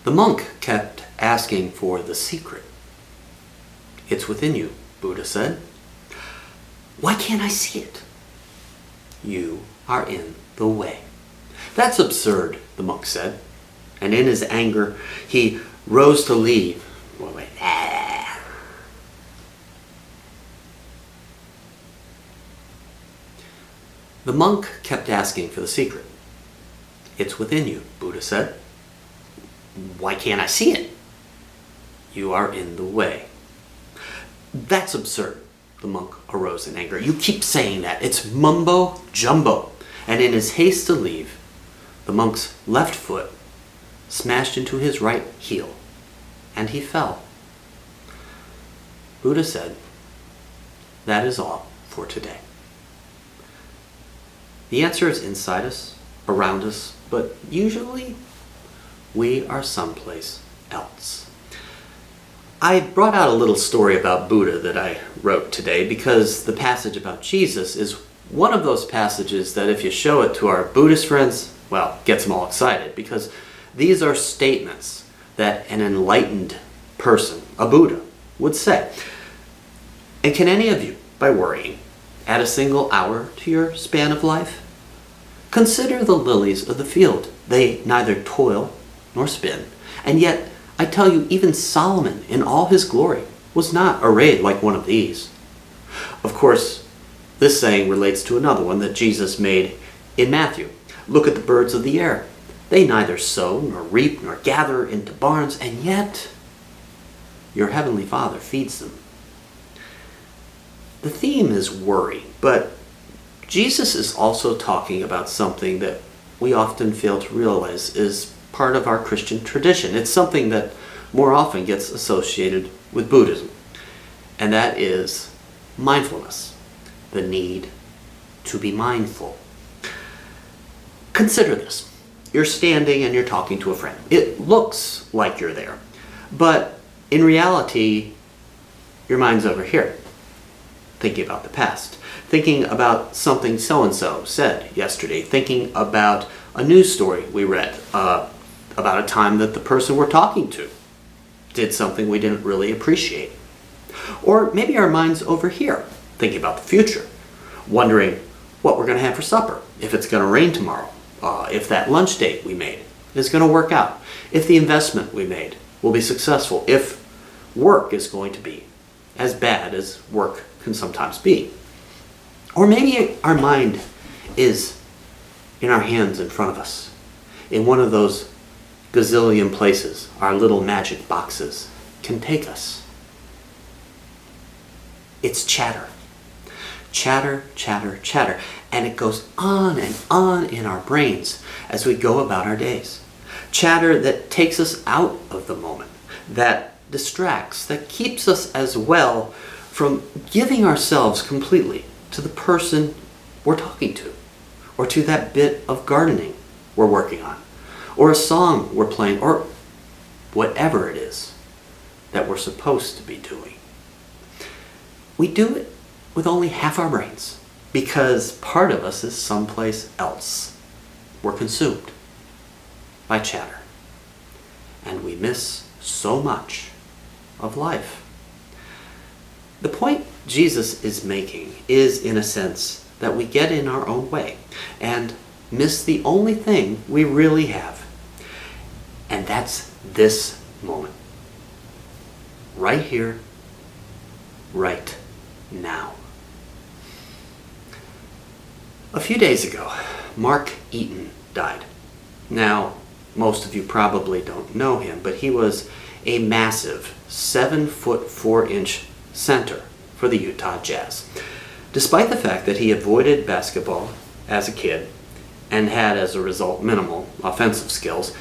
The monk kept asking for the secret. "It's within you," Buddha said. "Why can't I see it?" "You are in the way." "That's absurd," the monk said. And in his anger, he rose to leave. The monk kept asking for the secret. "It's within you," Buddha said. "Why can't I see it?" "You are in the way." "That's absurd." The monk arose in anger. "You keep saying that. It's mumbo jumbo." And in his haste to leave, the monk's left foot smashed into his right heel, and he fell. Buddha said, "That is all for today." The answer is inside us, around us, but usually we are someplace else. I brought out a little story about Buddha that I wrote today because the passage about Jesus is one of those passages that if you show it to our Buddhist friends, well, gets them all excited, because these are statements that an enlightened person, a Buddha, would say. And can any of you, by worrying, add a single hour to your span of life? Consider the lilies of the field. They neither toil nor spin, and yet I tell you, even Solomon in all his glory was not arrayed like one of these. Of course, this saying relates to another one that Jesus made in Matthew. "Look at the birds of the air. They neither sow nor reap nor gather into barns, and yet your heavenly Father feeds them." The theme is worry, but Jesus is also talking about something that we often fail to realize is part of our Christian tradition. It's something that more often gets associated with Buddhism, and that is mindfulness, the need to be mindful. Consider this. You're standing and you're talking to a friend. It looks like you're there, but in reality, your mind's over here, thinking about the past, thinking about something so-and-so said yesterday, thinking about a news story we read, about a time that the person we're talking to did something we didn't really appreciate. Or maybe our mind's over here, thinking about the future, wondering what we're going to have for supper, if it's going to rain tomorrow, if that lunch date we made is going to work out, if the investment we made will be successful, if work is going to be as bad as work can sometimes be. Or maybe our mind is in our hands in front of us, in one of those gazillion places our little magic boxes can take us. It's chatter. Chatter, chatter, chatter. And it goes on and on in our brains as we go about our days. Chatter that takes us out of the moment, that distracts, that keeps us as well from giving ourselves completely to the person we're talking to, or to that bit of gardening we're working on, or a song we're playing, or whatever it is that we're supposed to be doing. We do it with only half our brains because part of us is someplace else. We're consumed by chatter, and we miss so much of life. The point Jesus is making is, in a sense, that we get in our own way and miss the only thing we really have. And that's this moment. Right here, right now. A few days ago, Mark Eaton died. Now, most of you probably don't know him, but he was a massive 7'4" center for the Utah Jazz. Despite the fact that he avoided basketball as a kid and had, as a result, minimal offensive skills,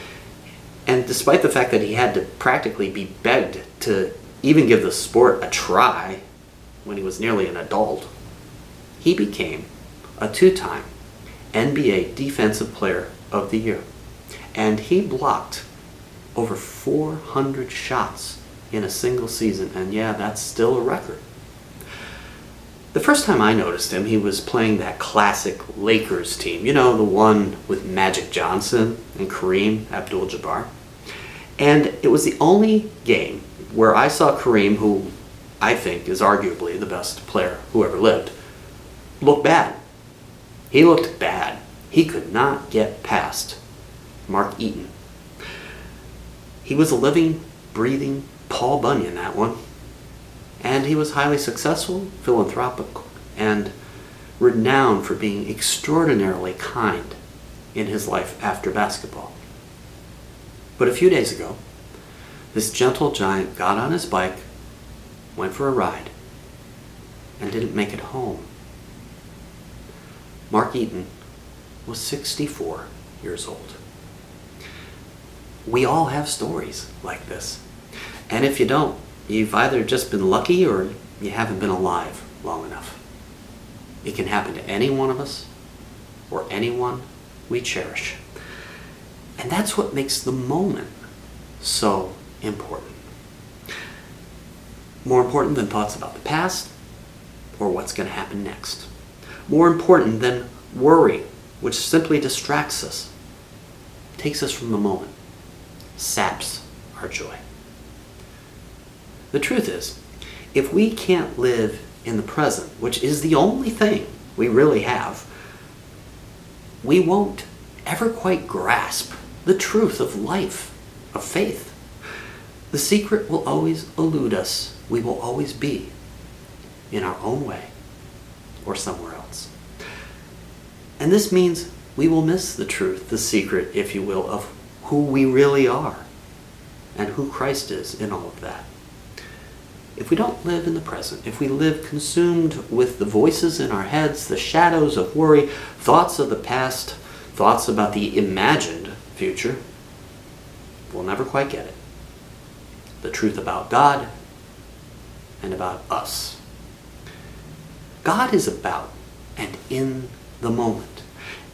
and despite the fact that he had to practically be begged to even give the sport a try when he was nearly an adult, he became a two-time NBA Defensive Player of the Year. And he blocked over 400 shots in a single season, and yeah, that's still a record. The first time I noticed him, he was playing that classic Lakers team, you know, the one with Magic Johnson and Kareem Abdul-Jabbar. And it was the only game where I saw Kareem, who I think is arguably the best player who ever lived, look bad. He looked bad. He could not get past Mark Eaton. He was a living, breathing Paul Bunyan, that one. And he was highly successful, philanthropic, and renowned for being extraordinarily kind in his life after basketball. But a few days ago, this gentle giant got on his bike, went for a ride, and didn't make it home. Mark Eaton was 64 years old. We all have stories like this. And if you don't, you've either just been lucky or you haven't been alive long enough. It can happen to any one of us or anyone we cherish. And that's what makes the moment so important. More important than thoughts about the past or what's going to happen next. More important than worry, which simply distracts us, takes us from the moment, saps our joy. The truth is, if we can't live in the present, which is the only thing we really have, we won't ever quite grasp the truth of life, of faith. The secret will always elude us. We will always be in our own way or somewhere else. And this means we will miss the truth, the secret, if you will, of who we really are and who Christ is in all of that. If we don't live in the present, if we live consumed with the voices in our heads, the shadows of worry, thoughts of the past, thoughts about the imagined future, we'll never quite get it. The truth about God and about us. God is about and in the moment.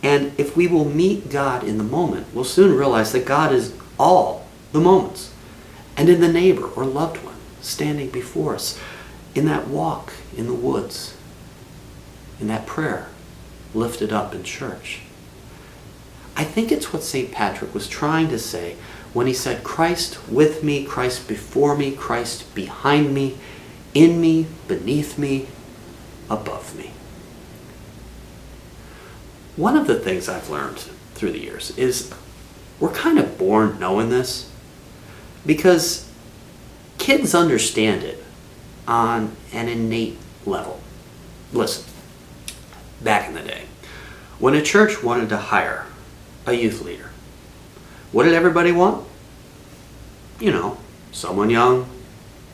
And if we will meet God in the moment, we'll soon realize that God is all the moments. And in the neighbor or loved one standing before us, in that walk in the woods, in that prayer lifted up in church. I think it's what St. Patrick was trying to say when he said, Christ with me, Christ before me, Christ behind me, in me, beneath me, above me. One of the things I've learned through the years is we're kind of born knowing this because kids understand it on an innate level. Listen, back in the day, when a church wanted to hire a youth leader, what did everybody want? You know, someone young,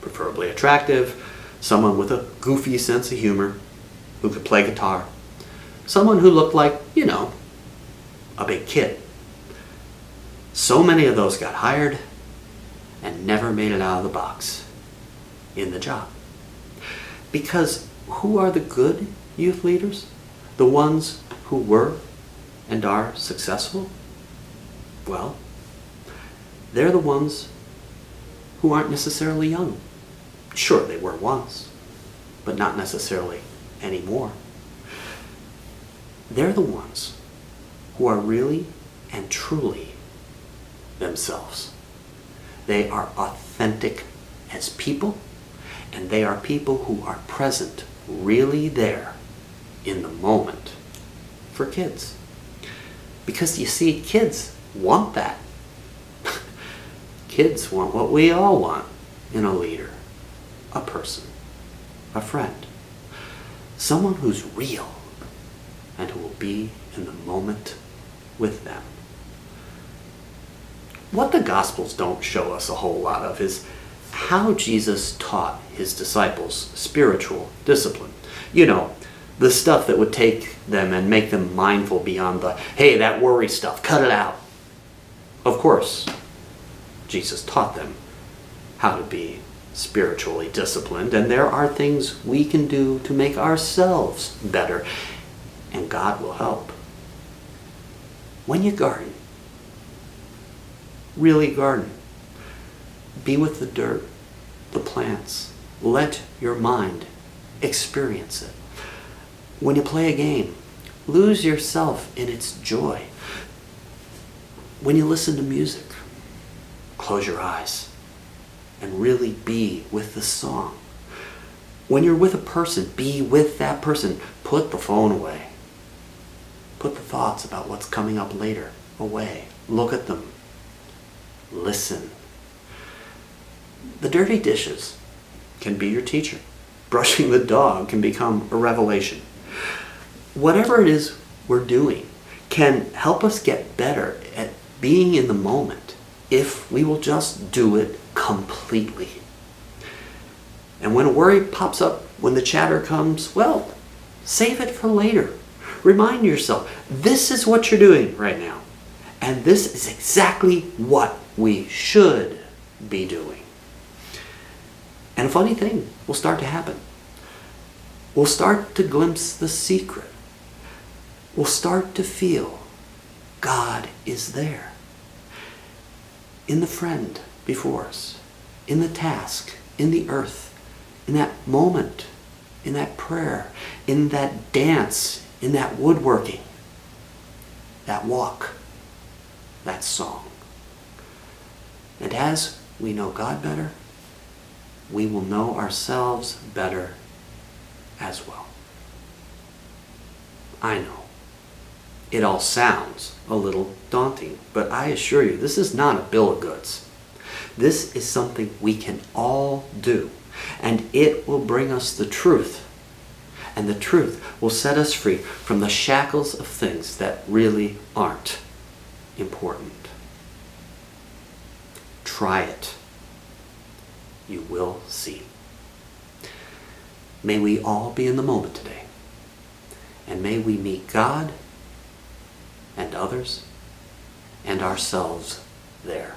preferably attractive, someone with a goofy sense of humor, who could play guitar, someone who looked like, you know, a big kid. So many of those got hired and never made it out of the box in the job. Because who are the good youth leaders? The ones who were and are successful? Well, they're the ones who aren't necessarily young. Sure, they were once, but not necessarily anymore. They're the ones who are really and truly themselves. They are authentic as people, and they are people who are present, really there, in the moment, for kids. Because you see, kids want that. Kids want what we all want in a leader, a person, a friend, someone who's real and who will be in the moment with them. What the Gospels don't show us a whole lot of is how Jesus taught his disciples spiritual discipline. You know, the stuff that would take them and make them mindful beyond the, hey, that worry stuff, cut it out. Of course, Jesus taught them how to be spiritually disciplined, and there are things we can do to make ourselves better, and God will help. When you garden, really garden. Be with the dirt, the plants. Let your mind experience it. When you play a game, lose yourself in its joy. When you listen to music, close your eyes and really be with the song. When you're with a person, be with that person. Put the phone away. Put the thoughts about what's coming up later away. Look at them. Listen. The dirty dishes can be your teacher. Brushing the dog can become a revelation. Whatever it is we're doing can help us get better at being in the moment if we will just do it completely. And when a worry pops up, when the chatter comes, well, save it for later. Remind yourself, this is what you're doing right now. And this is exactly what we should be doing. And a funny thing will start to happen. We'll start to glimpse the secret. We'll start to feel God is there. In the friend before us, in the task, in the earth, in that moment, in that prayer, in that dance, in that woodworking, that walk, that song. And as we know God better, we will know ourselves better as well. I know. It all sounds a little daunting, but I assure you, this is not a bill of goods. This is something we can all do, and it will bring us the truth. And the truth will set us free from the shackles of things that really aren't important. Try it. You will see. May we all be in the moment today, and may we meet God and others and ourselves there.